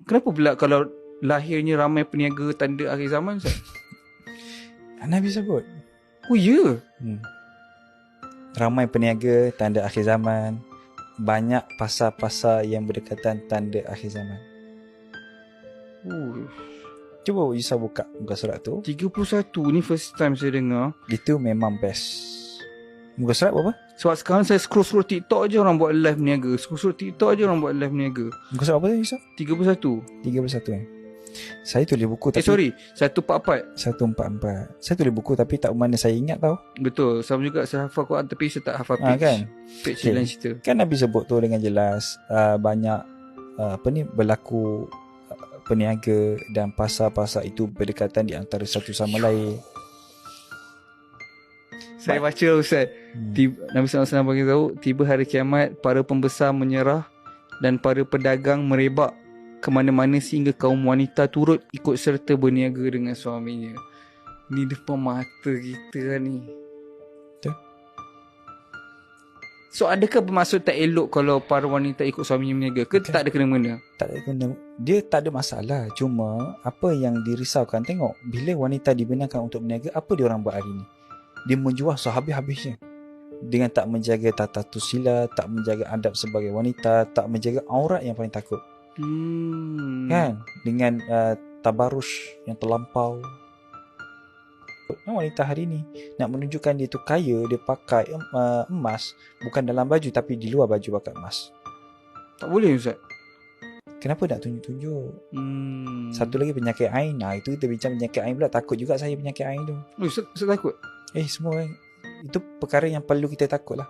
Kenapa pula kalau lahirnya ramai peniaga tanda akhir zaman, Ustaz? Nabi sebut. Oh ya? Ramai peniaga tanda akhir zaman. Banyak pasar-pasar yang berdekatan tanda akhir zaman. Cuba Isa buka muka surat tu. 31 ni first time saya dengar. Itu memang best. Muka surat berapa? Sebab sekarang saya scroll TikTok je orang buat live niaga. Scroll TikTok je orang buat live niaga. Muka surat apa tu Isa? 31. 31 Saya tulis buku tapi 144. 144. Saya tulis buku tapi tak mana saya ingat tau. Betul. Sama juga saya hafal Quran tapi saya tak hafal page. Kan? Page lain cerita. Kan Nabi sebut tu dengan jelas, banyak berlaku peniaga dan pasar-pasar itu berdekatan di antara satu sama lain. Saya baca Ustaz. Nabi SAW bagi tahu, tiba hari kiamat, para pembesar menyerah dan para pedagang merebak ke mana-mana sehingga kaum wanita turut ikut serta berniaga dengan suaminya. Ni depan mata kita ni. Betul. So adakah bermaksud tak elok kalau para wanita ikut suaminya berniaga ke tak ada kena-mena? Tak ada kena. Dia tak ada masalah. Cuma apa yang dirisaukan, tengok bila wanita dibenarkan untuk berniaga, apa dia orang buat hari ni? Dia menjual sehabis-habisnya dengan tak menjaga tata tusila, tak menjaga adab sebagai wanita, tak menjaga aurat yang paling takut. Kan? Dengan tabarus yang terlampau. Wanita hari ni nak menunjukkan dia tu kaya, dia pakai emas bukan dalam baju tapi di luar baju pakai emas. Tak boleh Ustaz. Kenapa nak tunjuk-tunjuk? Satu lagi penyakit ain. Itu kita bincang penyakit ain pula. Takut juga saya penyakit ain tu. Ustaz takut? Semua kan. Itu perkara yang perlu kita takut lah.